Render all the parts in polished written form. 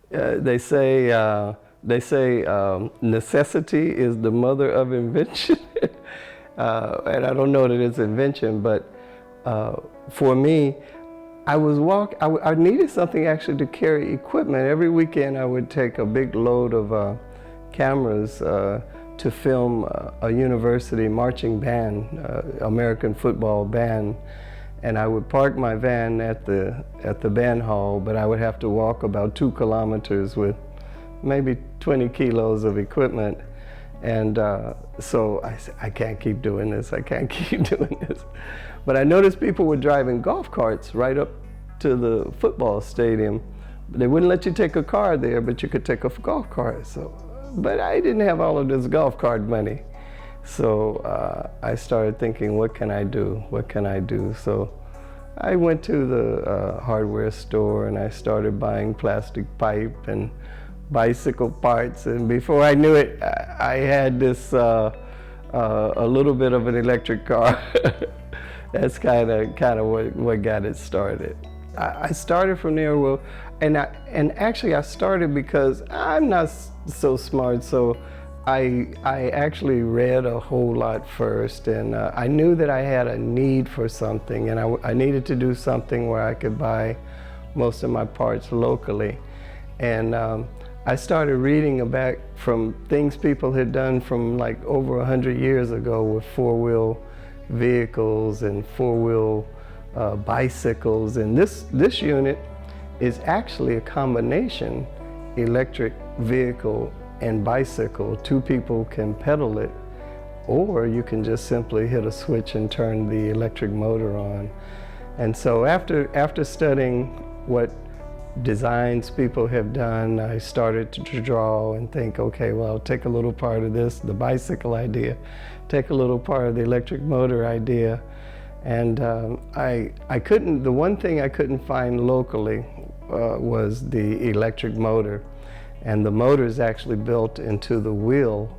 They say necessity is the mother of invention, and I don't know that it's invention, but for me, I needed something actually to carry equipment. Every weekend I would take a big load of cameras to film a university marching band, American football band, and I would park my van at the band hall, but I would have to walk about 2 kilometers with maybe 20 kilos of equipment. And so I said, I can't keep doing this, I can't keep doing this. But I noticed people were driving golf carts right up to the football stadium. They wouldn't let you take a car there, but you could take a golf cart. But I didn't have all of this golf cart money. So I started thinking, what can I do? What can I do? So I went to the hardware store and I started buying plastic pipe and bicycle parts. And before I knew it, I had this a little bit of an electric car. That's kind of what got it started. I started from there. Well, and actually I started because I'm not so smart, so I actually read a whole lot first, and I knew that I had a need for something, and I needed to do something where I could buy most of my parts locally. And I started reading back from things people had done from like over 100 years ago with 4-wheel vehicles and 4-wheel bicycles. And this unit is actually a combination electric vehicle and bicycle. 2 people can pedal it, or you can just simply hit a switch and turn the electric motor on. And so after studying what designs people have done, I started to draw and think, okay, well, I'll take a little part of this, the bicycle idea, take a little part of the electric motor idea. And the one thing I couldn't find locally was the electric motor. And the motor is actually built into the wheel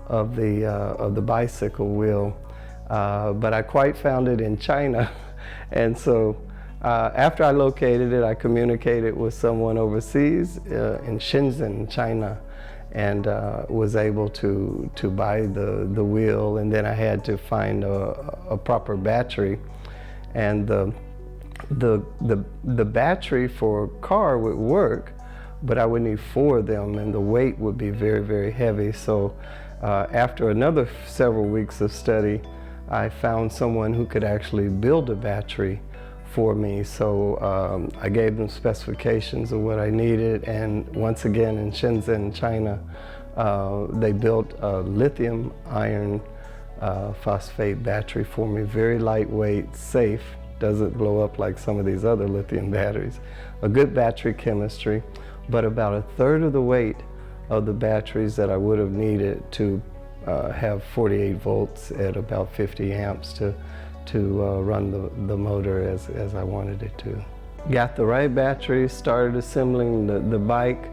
of the bicycle wheel. But I quite found it in China. And so after I located it, I communicated with someone overseas in Shenzhen, China, and was able to buy the wheel. And then I had to find a proper battery. And the battery for a car would work, but I would need 4 of them, and the weight would be very, very heavy. So after another several weeks of study, I found someone who could actually build a battery for me. So I gave them specifications of what I needed, and once again in Shenzhen, China, they built a lithium iron phosphate battery for me. Very lightweight, safe, doesn't blow up like some of these other lithium batteries. A good battery chemistry, but about 1/3 of the weight of the batteries that I would have needed to have 48 volts at about 50 amps to run the motor as I wanted it to. Got the right battery, started assembling the bike,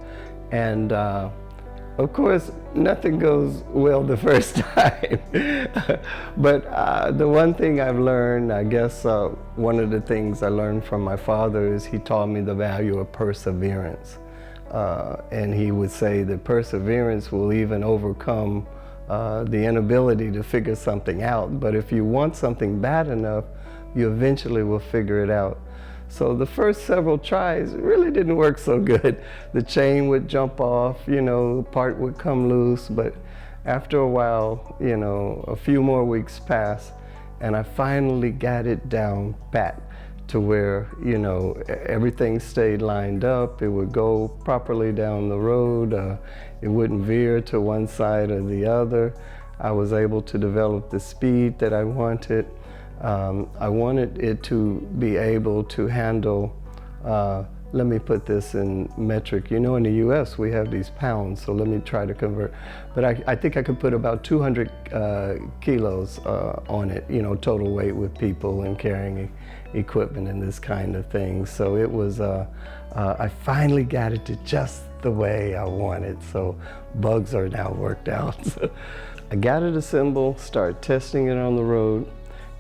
and of course nothing goes well the first time. But the one thing I've learned, I guess one of the things I learned from my father is he taught me the value of perseverance. And he would say that perseverance will even overcome the inability to figure something out. But if you want something bad enough, you eventually will figure it out. So the first several tries really didn't work so good. The chain would jump off, the part would come loose, but after a while, a few more weeks passed, and I finally got it down pat to where, everything stayed lined up. It would go properly down the road. It wouldn't veer to one side or the other. I was able to develop the speed that I wanted. I wanted it to be able to handle, let me put this in metric. In the US we have these pounds, so let me try to convert. But I think I could put about 200 kilos on it, total weight with people and carrying equipment and this kind of thing. So it was, I finally got it to just the way I wanted. So bugs are now worked out. I got it assembled, started testing it on the road.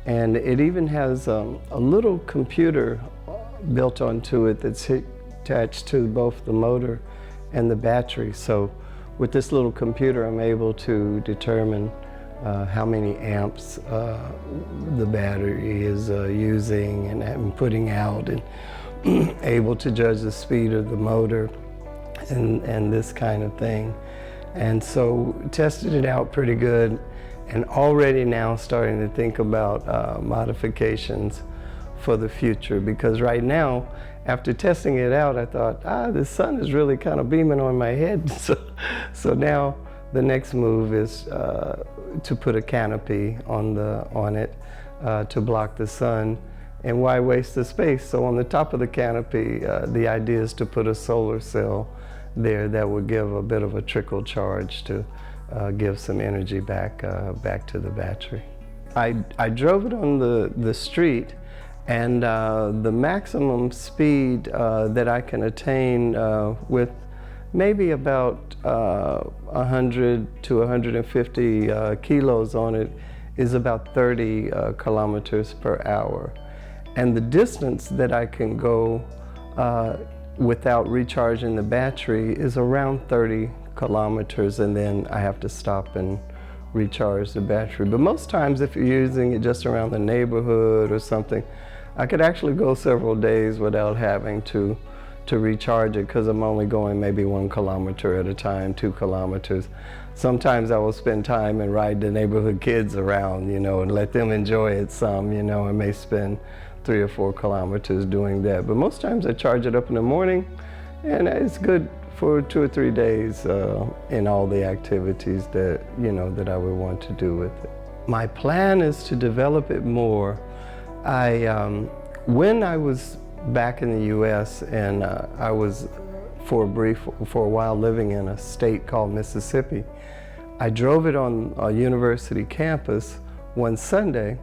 And it even has a little computer built onto it that's attached to both the motor and the battery. So with this little computer, I'm able to determine how many amps the battery is using and putting out, and able to judge the speed of the motor and this kind of thing. And so tested it out pretty good, and already now starting to think about modifications for the future, because right now, after testing it out, I thought, the sun is really kind of beaming on my head. So now the next move is to put a canopy on it to block the sun. And why waste the space? So on the top of the canopy, the idea is to put a solar cell there that would give a bit of a trickle charge to give some energy back to the battery. I drove it on the street, and the maximum speed that I can attain with maybe about 100 to 150 kilos on it is about 30 kilometers per hour. And the distance that I can go without recharging the battery is around 30 kilometers, and then I have to stop and recharge the battery. But most times, if you're using it just around the neighborhood or something, I could actually go several days without having to recharge it, because I'm only going maybe 1 kilometer at a time, 2 kilometers. Sometimes I will spend time and ride the neighborhood kids around, and let them enjoy it some, I may spend 3 or 4 kilometers doing that. But most times I charge it up in the morning, and it's good for 2 or 3 days in all the activities that, that I would want to do with it. My plan is to develop it more. When I was back in the U.S. and I was for a while living in a state called Mississippi, I drove it on a university campus one Sunday,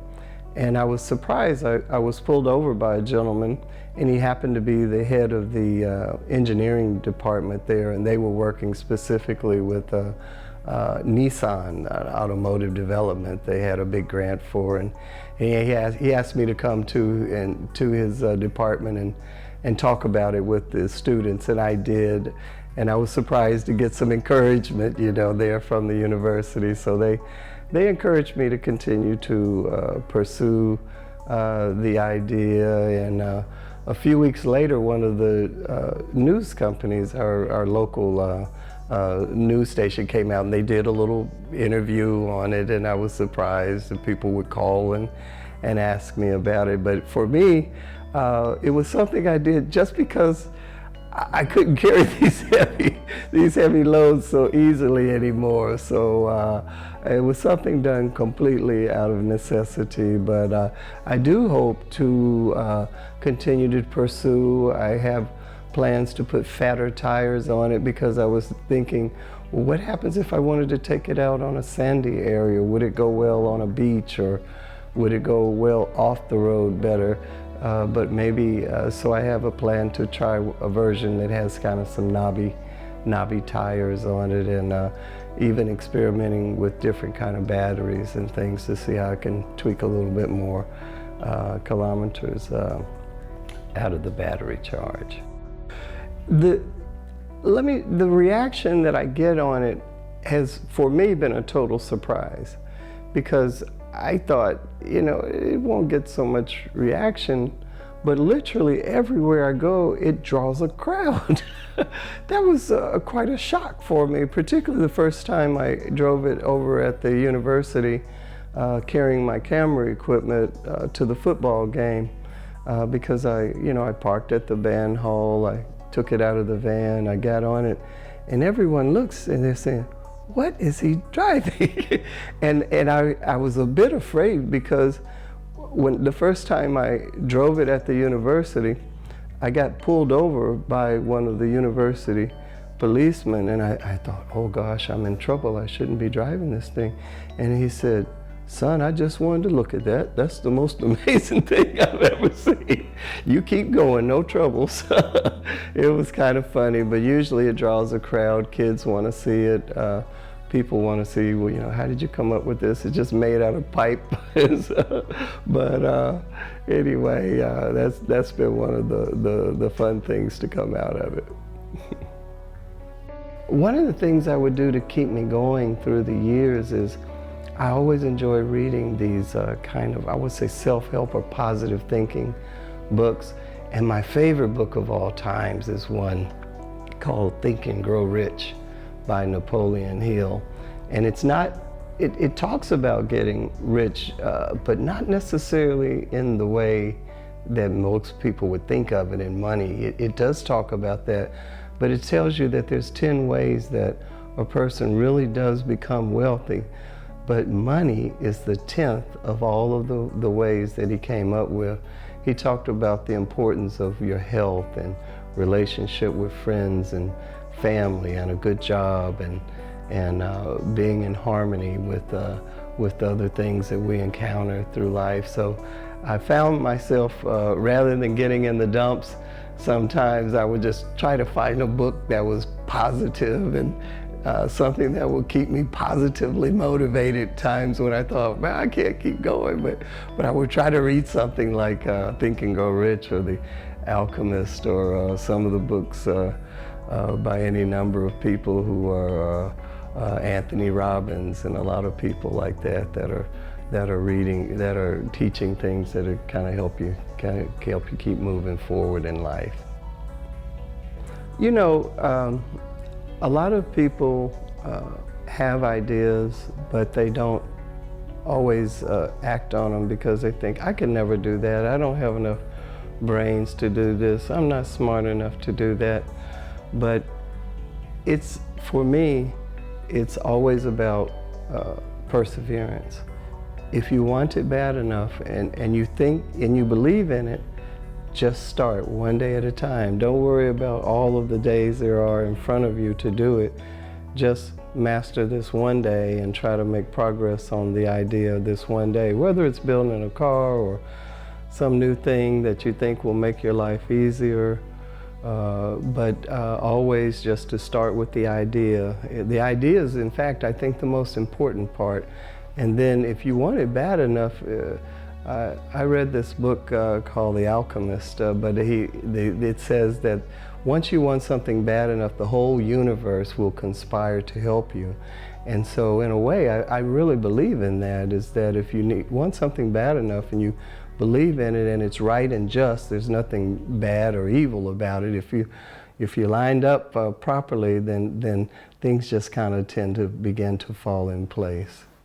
and I was surprised. I was pulled over by a gentleman, and he happened to be the head of the engineering department there, and they were working specifically with Nissan automotive development. They had a big grant for, and he asked me to come to his department and talk about it with the students, and I did. And I was surprised to get some encouragement, there from the university. So they encouraged me to continue to pursue the idea. And a few weeks later, one of the news companies, our local news station, came out and they did a little interview on it, and I was surprised that people would call and ask me about it. But for me, it was something I did just because I couldn't carry these heavy loads so easily anymore. So it was something done completely out of necessity, but I do hope to continue to pursue. I have plans to put fatter tires on it, because I was thinking, well, what happens if I wanted to take it out on a sandy area? Would it go well on a beach, or would it go well off the road better? But maybe, so I have a plan to try a version that has kind of some knobby tires on it, and even experimenting with different kind of batteries and things to see how I can tweak a little bit more kilometers out of the battery charge. The reaction that I get on it has, for me, been a total surprise, because I thought, it won't get so much reaction, but literally everywhere I go, it draws a crowd. That was quite a shock for me, particularly the first time I drove it over at the university, carrying my camera equipment to the football game, because I parked at the band hall, I took it out of the van, I got on it, and everyone looks and they're saying, what is he driving? and I was a bit afraid, because when the first time I drove it at the university, I got pulled over by one of the university policemen, and I thought, oh gosh, I'm in trouble, I shouldn't be driving this thing. And he said, son, I just wanted to look at that. That's the most amazing thing I've ever seen. You keep going, no troubles. It was kind of funny, but usually it draws a crowd. Kids want to see it. People want to see, well, how did you come up with this? It's just made out of pipe. But anyway, that's been one of the fun things to come out of it. One of the things I would do to keep me going through the years is I always enjoy reading these kind of, I would say, self-help or positive thinking books. And my favorite book of all times is one called Think and Grow Rich by Napoleon Hill. And it's not, it talks about getting rich, but not necessarily in the way that most people would think of it in money. It does talk about that, but it tells you that there's 10 ways that a person really does become wealthy. But money is the 10th of all of the ways that he came up with. He talked about the importance of your health and relationship with friends and family and a good job and being in harmony with other things that we encounter through life. So I found myself, rather than getting in the dumps, sometimes I would just try to find a book that was positive and something that would keep me positively motivated times when I thought, man, I can't keep going. But I would try to read something like Think and Grow Rich or The Alchemist or some of the books by any number of people who are Anthony Robbins and a lot of people like that that are reading, that are teaching things that are kind of help you keep moving forward in life. You know, a lot of people have ideas, but they don't always act on them because they think, I can never do that. I don't have enough brains to do this. I'm not smart enough to do that. But for me, it's always about perseverance. If you want it bad enough and you think and you believe in it, just start one day at a time. Don't worry about all of the days there are in front of you to do it. Just master this one day and try to make progress on the idea of this one day, whether it's building a car or some new thing that you think will make your life easier. But always just to start with the idea. The idea is, in fact, I think the most important part. And then if you want it bad enough, I read this book called The Alchemist, but it says that once you want something bad enough, the whole universe will conspire to help you. And so in a way, I really believe in that, is that if you want something bad enough and you believe in it and it's right and just, there's nothing bad or evil about it. If you lined up properly, then things just kind of tend to begin to fall in place.